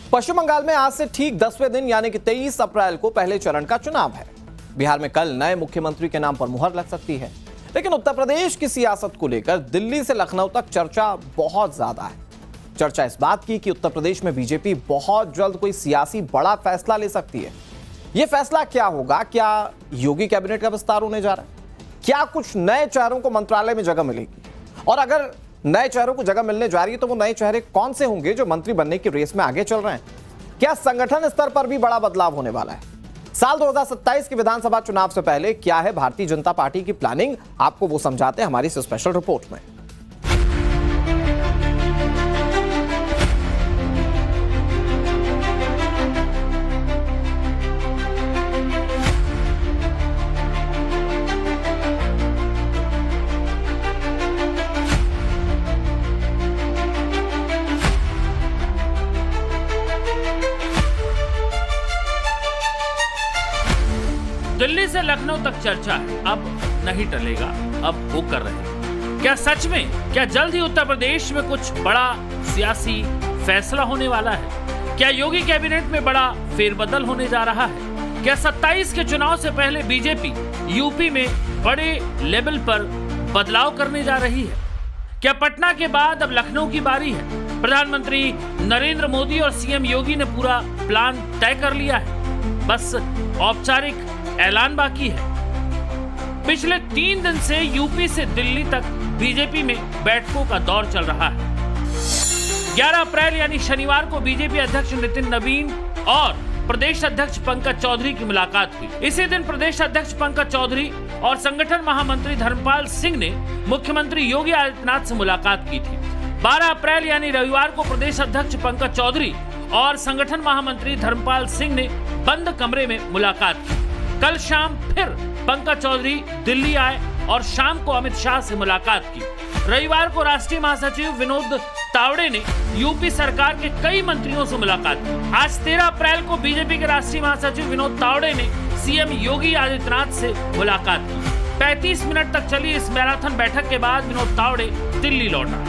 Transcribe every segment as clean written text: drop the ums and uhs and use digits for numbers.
पश्चिम बंगाल में आज से ठीक 10वें दिन यानी कि 23 अप्रैल को पहले चरण का चुनाव है। बिहार में कल नए मुख्यमंत्री के नाम पर मुहर लग सकती है, लेकिन उत्तर प्रदेश की सियासत को लेकर दिल्ली से लखनऊ तक चर्चा बहुत ज्यादा है। चर्चा इस बात की कि उत्तर प्रदेश में बीजेपी बहुत जल्द कोई सियासी बड़ा फैसला ले सकती है। यह फैसला क्या होगा? क्या योगी कैबिनेट का विस्तार होने जा रहा है? क्या कुछ नए चेहरों को मंत्रालय में जगह मिलेगी? और अगर नए चेहरों को जगह मिलने जा रही है तो वो नए चेहरे कौन से होंगे जो मंत्री बनने की रेस में आगे चल रहे हैं? क्या संगठन स्तर पर भी बड़ा बदलाव होने वाला है? साल 2027 के विधानसभा चुनाव से पहले क्या है भारतीय जनता पार्टी की प्लानिंग, आपको वो समझाते हैं हमारी इस स्पेशल रिपोर्ट में। दिल्ली से लखनऊ तक चर्चा है, अब नहीं टलेगा, अब वो कर रहे हैं। क्या सच में, क्या जल्द ही उत्तर प्रदेश में कुछ बड़ा सियासी फैसला होने वाला है? क्या योगी कैबिनेट में बड़ा फेरबदल होने जा रहा है? क्या 27 के चुनाव से पहले बीजेपी यूपी में बड़े लेवल पर बदलाव करने जा रही है? क्या पटना के बाद अब लखनऊ की बारी है? प्रधानमंत्री नरेंद्र मोदी और सीएम योगी ने पूरा प्लान तय कर लिया है, बस औपचारिक ऐलान बाकी है। पिछले 3 दिन से यूपी से दिल्ली तक बीजेपी में बैठकों का दौर चल रहा है। 11 अप्रैल यानी शनिवार को बीजेपी अध्यक्ष नितिन नवीन और प्रदेश अध्यक्ष पंकज चौधरी की मुलाकात हुई। इसी दिन प्रदेश अध्यक्ष पंकज चौधरी और संगठन महामंत्री धर्मपाल सिंह ने मुख्यमंत्री योगी आदित्यनाथ से मुलाकात की थी। 12 अप्रैल यानी रविवार को प्रदेश अध्यक्ष पंकज चौधरी और संगठन महामंत्री धर्मपाल सिंह ने बंद कमरे में मुलाकात की। कल शाम फिर पंकज चौधरी दिल्ली आए और शाम को अमित शाह से मुलाकात की। रविवार को राष्ट्रीय महासचिव विनोद तावड़े ने यूपी सरकार के कई मंत्रियों से मुलाकात की। आज 13 अप्रैल को बीजेपी के राष्ट्रीय महासचिव विनोद तावड़े ने सीएम योगी आदित्यनाथ से मुलाकात की। 35 मिनट तक चली इस मैराथन बैठक के बाद विनोद तावड़े दिल्ली लौटा।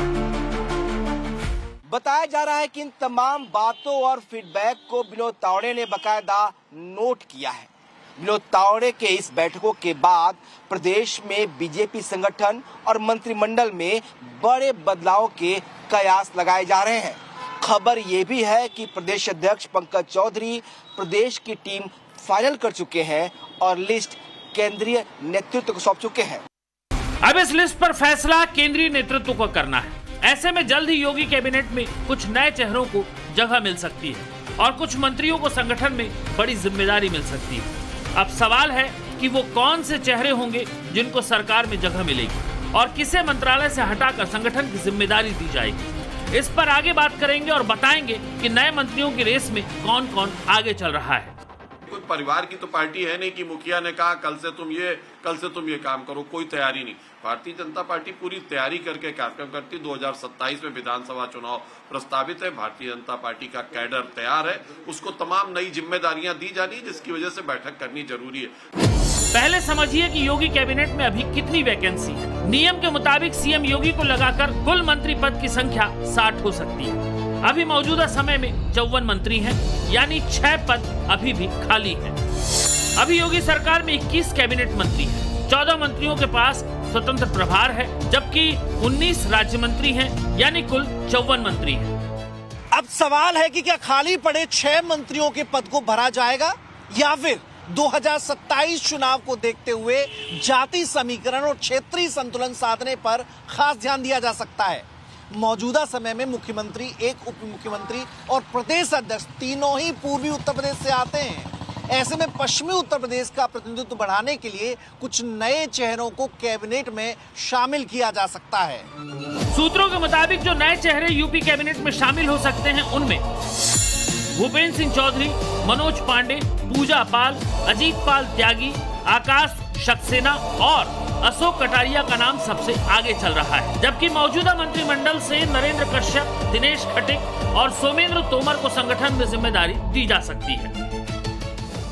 बताया जा रहा है कि इन तमाम बातों और फीडबैक को विनोद तावड़े ने बाकायदा नोट किया है। विनोद तावड़े के इस बैठकों के बाद प्रदेश में बीजेपी संगठन और मंत्रिमंडल में बड़े बदलाव के कयास लगाए जा रहे हैं। खबर ये भी है कि प्रदेश अध्यक्ष पंकज चौधरी प्रदेश की टीम फाइनल कर चुके हैं और लिस्ट केंद्रीय नेतृत्व को सौंप चुके हैं। अब इस लिस्ट पर फैसला केंद्रीय नेतृत्व को करना है। ऐसे में जल्द ही योगी कैबिनेट में कुछ नए चेहरों को जगह मिल सकती है और कुछ मंत्रियों को संगठन में बड़ी जिम्मेदारी मिल सकती है। अब सवाल है कि वो कौन से चेहरे होंगे जिनको सरकार में जगह मिलेगी और किसे मंत्रालय से हटाकर संगठन की जिम्मेदारी दी जाएगी। इस पर आगे बात करेंगे और बताएंगे कि नए मंत्रियों की रेस में कौन कौन आगे चल रहा है। कोई परिवार की तो पार्टी है नहीं कि मुखिया ने कहा कल से तुम ये काम करो, कोई तैयारी नहीं। भारतीय जनता पार्टी पूरी तैयारी करके कार्यक्रम करती। 2027 में विधानसभा चुनाव प्रस्तावित है। भारतीय जनता पार्टी का कैडर तैयार है, उसको तमाम नई जिम्मेदारियां दी जानी, जिसकी वजह से बैठक करनी जरूरी है। पहले समझिए कि योगी कैबिनेट में अभी कितनी वैकेंसी है। नियम के मुताबिक सीएम योगी को लगाकर कुल मंत्री पद की संख्या 60 हो सकती है। अभी मौजूदा समय में 54 मंत्री हैं, यानी 6 पद अभी भी खाली हैं। अभी योगी सरकार में 21 कैबिनेट मंत्री हैं। 14 मंत्रियों के पास स्वतंत्र प्रभार है, जबकि 19 राज्य मंत्री हैं, यानी कुल 54 मंत्री हैं। अब सवाल है कि क्या खाली पड़े 6 मंत्रियों के पद को भरा जाएगा या फिर 2027 चुनाव को देखते हुए जाति समीकरण और क्षेत्रीय संतुलन साधने पर खास ध्यान दिया जा सकता है। मौजूदा समय में मुख्यमंत्री, एक उप मुख्यमंत्री और प्रदेश अध्यक्ष तीनों ही पूर्वी उत्तर प्रदेश से आते हैं। ऐसे में पश्चिमी उत्तर प्रदेश का प्रतिनिधित्व बढ़ाने के लिए कुछ नए चेहरों को कैबिनेट में शामिल किया जा सकता है। सूत्रों के मुताबिक जो नए चेहरे यूपी कैबिनेट में शामिल हो सकते हैं उनमें भूपेंद्र सिंह चौधरी, मनोज पांडे, पूजा पाल, अजीत पाल त्यागी, आकाश सक्सेना और अशोक कटारिया का नाम सबसे आगे चल रहा है। जबकि मौजूदा मंत्रिमंडल से नरेंद्र कश्यप, दिनेश खटिक और सोमेंद्र तोमर को संगठन में जिम्मेदारी दी जा सकती है।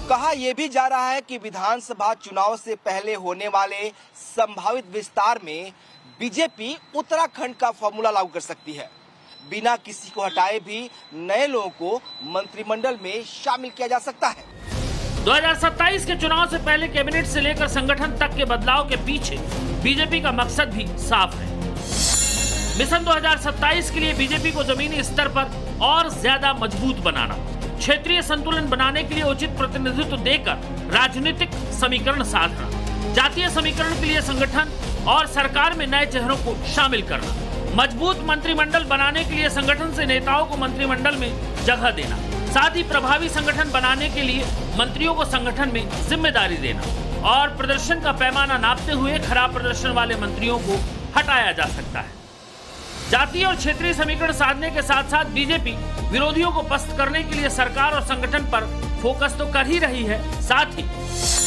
कहा यह भी जा रहा है कि विधानसभा चुनाव से पहले होने वाले संभावित विस्तार में बीजेपी उत्तराखंड का फॉर्मूला लागू कर सकती है। बिना किसी को हटाए भी नए लोगों को मंत्रिमंडल में शामिल किया जा सकता है। 2027 के चुनाव से पहले कैबिनेट से लेकर संगठन तक के बदलाव के पीछे बीजेपी का मकसद भी साफ है। मिशन 2027 के लिए बीजेपी को जमीनी स्तर पर और ज्यादा मजबूत बनाना, क्षेत्रीय संतुलन बनाने के लिए उचित प्रतिनिधित्व देकर राजनीतिक समीकरण साधना, जातीय समीकरण के लिए संगठन और सरकार में नए चेहरों को शामिल करना, मजबूत मंत्रिमंडल बनाने के लिए संगठन से नेताओं को मंत्रिमंडल में जगह देना, साथ ही प्रभावी संगठन बनाने के लिए मंत्रियों को संगठन में जिम्मेदारी देना और प्रदर्शन का पैमाना नापते हुए खराब प्रदर्शन वाले मंत्रियों को हटाया जा सकता है। जातीय और क्षेत्रीय समीकरण साधने के साथ साथ बीजेपी विरोधियों को पस्त करने के लिए सरकार और संगठन पर फोकस तो कर ही रही है, साथ ही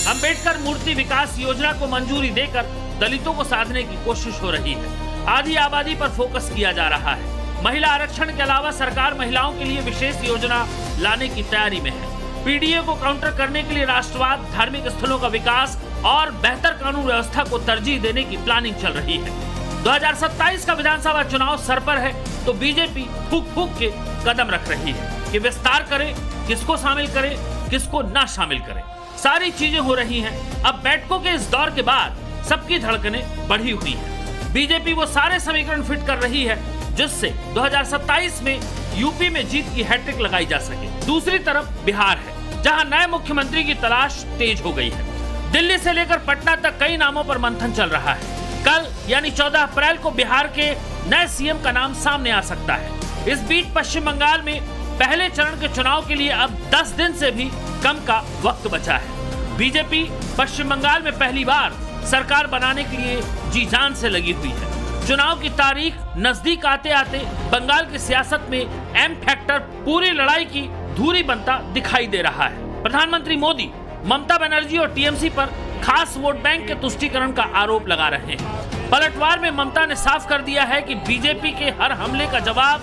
अंबेडकर मूर्ति विकास योजना को मंजूरी देकर दलितों को साधने की कोशिश हो रही है। आधी आबादी पर फोकस किया जा रहा है। महिला आरक्षण के अलावा सरकार महिलाओं के लिए विशेष योजना लाने की तैयारी में है। पीडीए को काउंटर करने के लिए राष्ट्रवाद, धार्मिक स्थलों का विकास और बेहतर कानून व्यवस्था को तरजीह देने की प्लानिंग चल रही है। 2027 का विधानसभा चुनाव सर पर है तो बीजेपी फूक फूक के कदम रख रही है कि विस्तार करे, किसको शामिल करे, किसको ना शामिल करे। सारी चीजें हो रही हैं। अब बैठकों के इस दौर के बाद सबकी धड़कनें बढ़ी हुई है। बीजेपी वो सारे समीकरण फिट कर रही है जिससे 2027 में यूपी में जीत की हैट्रिक लगाई जा सके। दूसरी तरफ बिहार है जहां नए मुख्यमंत्री की तलाश तेज हो गई है। दिल्ली से लेकर पटना तक कई नामों पर मंथन चल रहा है। कल यानी 14 अप्रैल को बिहार के नए सीएम का नाम सामने आ सकता है। इस बीच पश्चिम बंगाल में पहले चरण के चुनाव के लिए अब 10 दिन से भी कम का वक्त बचा है। बीजेपी पश्चिम बंगाल में पहली बार सरकार बनाने के लिए जी जान से लगी हुई है। चुनाव की तारीख नजदीक आते आते बंगाल की सियासत में एम फैक्टर पूरी लड़ाई की धुरी बनता दिखाई दे रहा है। प्रधानमंत्री मोदी ममता बनर्जी और टीएमसी पर खास वोट बैंक के तुष्टीकरण का आरोप लगा रहे हैं। पलटवार में ममता ने साफ कर दिया है कि बीजेपी के हर हमले का जवाब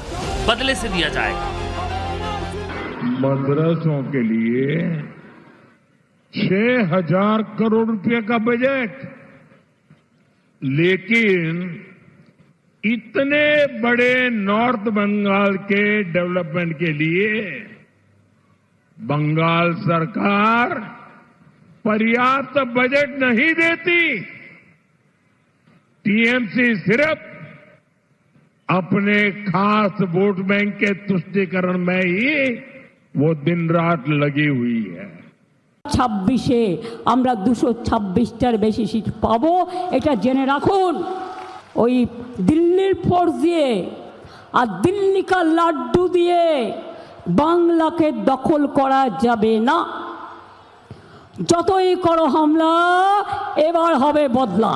बदले से दिया जाएगा। मदरसों के लिए 6,000 करोड़ रुपए का बजट, लेकिन इतने बड़े नॉर्थ बंगाल के डेवलपमेंट के लिए बंगाल सरकार पर्याप्त बजट नहीं देती। टीएमसी सिर्फ अपने खास वोट बैंक के तुष्टीकरण में ही वो दिन रात लगी हुई है। 26-এ আমরা 226টার বেশি সিট পাবো, এটা জেনে রাখুন। ওই দিল্লির ফোর্স দিয়ে আর দিল্লি কা লাড্ডু দিয়ে বাংলাকে দখল করা যাবে না। যতই করো হামলা এবার হবে বদলা।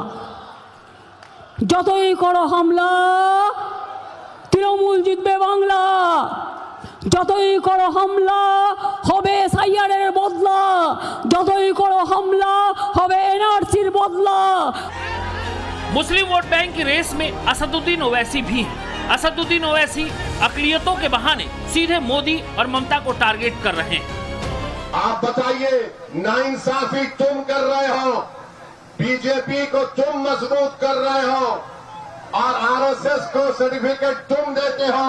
যতই করো হামলা তৃণমূল জিতবে বাংলা। যতই করো হামলা হবে এসআইআরের বদলা। যতই করো হামলা হবে এনআরসির বদলা। मुस्लिम वोट बैंक की रेस में असदुद्दीन ओवैसी भी है। असदुद्दीन ओवैसी अकलियतों के बहाने सीधे मोदी और ममता को टारगेट कर रहे हैं। आप बताइए, नाइंसाफी तुम कर रहे हो, बीजेपी को तुम मजबूत कर रहे हो और आरएसएस को सर्टिफिकेट तुम देते हो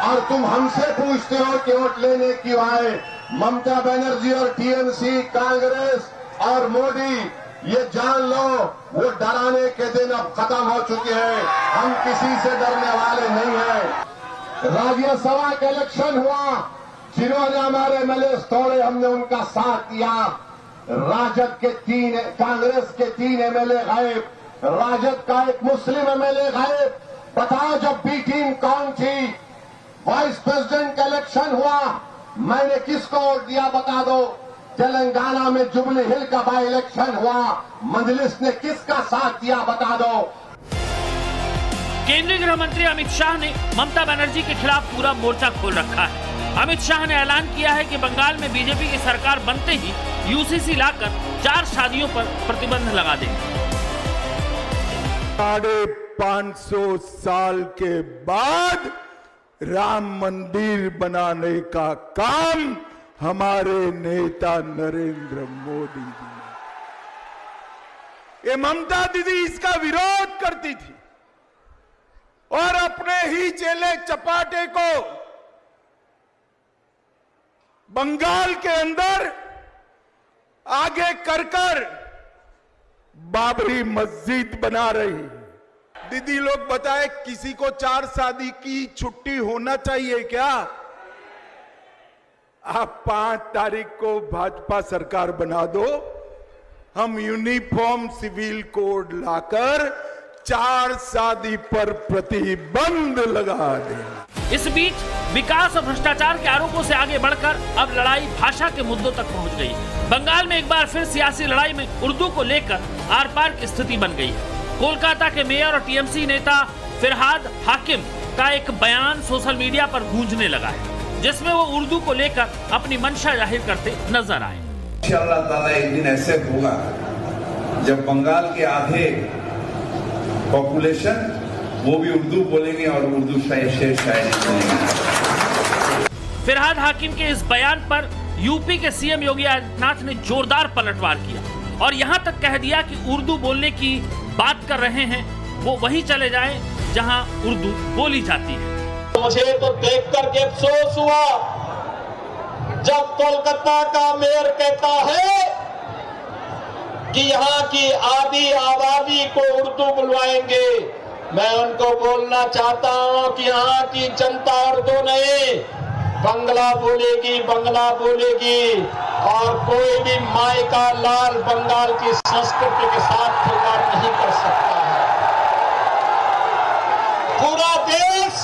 और तुम हमसे पूछते हो कि वोट लेने क्यों आए। ममता बनर्जी और टीएमसी, कांग्रेस और मोदी, ये जान लो वो डराने के दिन अब खत्म हो चुके हैं। हम किसी से डरने वाले नहीं हैं। राज्यसभा का इलेक्शन हुआ, जिन्होंने हमारे एमएलए तोड़े हमने उनका साथ दिया। राजद के 3, कांग्रेस के 3 एमएलए गायब, राजद का एक मुस्लिम एमएलए गायब। बताओ जब बी टीम कौन थी? वाइस प्रेसिडेंट का इलेक्शन हुआ, मैंने किसको वोट दिया बता दो। तेलंगाना में जुबली हिल का बाई इलेक्शन हुआ, मजलिस ने किसका साथ दिया बता दो। केंद्रीय गृह मंत्री अमित शाह ने ममता बनर्जी के खिलाफ पूरा मोर्चा खोल रखा है। अमित शाह ने ऐलान किया है कि बंगाल में बीजेपी की सरकार बनते ही यूसीसी लाकर 4 शादियों पर प्रतिबंध लगा देंगे। 550 साल के बाद राम मंदिर बनाने का काम हमारे नेता नरेंद्र मोदी जी ने। ये ममता दीदी इसका विरोध करती थी, और अपने ही चेले चपाटे को बंगाल के अंदर आगे कर बाबरी मस्जिद बना रही। दीदी लोग बताए, किसी को 4 शादी की छुट्टी होना चाहिए क्या? आप 5 तारीख को भाजपा सरकार बना दो, हम यूनिफॉर्म सिविल कोड लाकर 4 शादी पर प्रतिबंध लगा दें। इस बीच विकास और भ्रष्टाचार के आरोपों से आगे बढ़कर अब लड़ाई भाषा के मुद्दों तक पहुंच गई। बंगाल में एक बार फिर सियासी लड़ाई में उर्दू को लेकर आर पार की स्थिति बन गई है। कोलकाता के मेयर और टीएमसी नेता फिरहाद हाकिम का एक बयान सोशल मीडिया पर गूंजने लगा है, जिसमें वो उर्दू को लेकर अपनी मंशा जाहिर करते नजर आए। इंशाअल्लाह ताला एक दिन ऐसे होगा जब बंगाल के आधे पॉपुलेशन वो भी उर्दू बोलेंगे और उर्दू शायरी बोलेंगे। फिरहाद हाकिम के इस बयान पर यूपी के सीएम योगी आदित्यनाथ ने जोरदार पलटवार किया और यहां तक कह दिया कि उर्दू बोलने की बात कर रहे हैं वो वहीं चले जाएं जहां उर्दू बोली जाती है। मुझे तो देख कर के अफसोस हुआ जब कोलकाता का मेयर कहता है कि यहाँ की आधी आबादी को उर्दू बुलवाएंगे। मैं उनको बोलना चाहता हूँ कि यहाँ की जनता उर्दू नहीं बंगला बोलेगी, बंगला बोलेगी और कोई भी माई का लाल बंगाल की संस्कृति के साथ खिलवाड़ नहीं कर सकता है। पूरा देश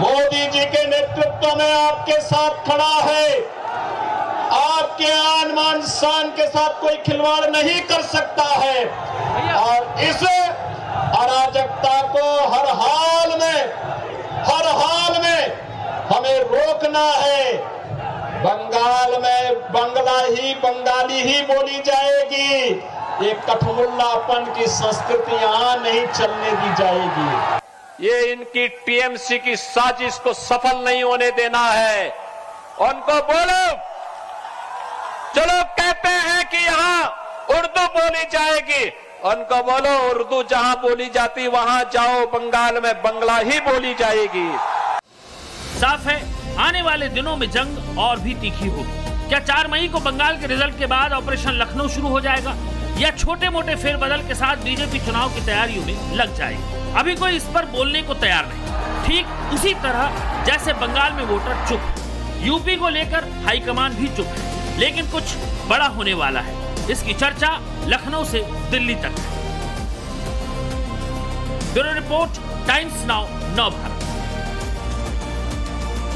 मोदी जी के नेतृत्व में आपके साथ खड़ा है। आपके आन मान शान के साथ कोई खिलवाड़ नहीं कर सकता है और इस अराजकता को हर हाल में हमें रोकना है। बंगाल में बंगाली ही बोली जाएगी। ये कठमुल्लापन की संस्कृति यहाँ नहीं चलने दी जाएगी। ये इनकी टीएमसी की साजिश को सफल नहीं होने देना है। उनको बोलो, चलो कहते हैं कि यहाँ उर्दू बोली जाएगी, उनको बोलो उर्दू जहां बोली जाती वहां जाओ, बंगाल में बंगला ही बोली जाएगी। साफ है आने वाले दिनों में जंग और भी तीखी होगी। क्या 4 मई को बंगाल के रिजल्ट के बाद ऑपरेशन लखनऊ शुरू हो जाएगा या छोटे मोटे फेरबदल के साथ बीजेपी चुनाव की तैयारियों में लग जाएगी? अभी कोई इस पर बोलने को तैयार नहीं। ठीक उसी तरह जैसे बंगाल में वोटर चुप, यूपी को लेकर हाईकमान भी चुप है, लेकिन कुछ बड़ा होने वाला है। इसकी चर्चा लखनऊ से दिल्ली तक है। ब्यूरो रिपोर्ट, टाइम्स नाउ, नव भारत।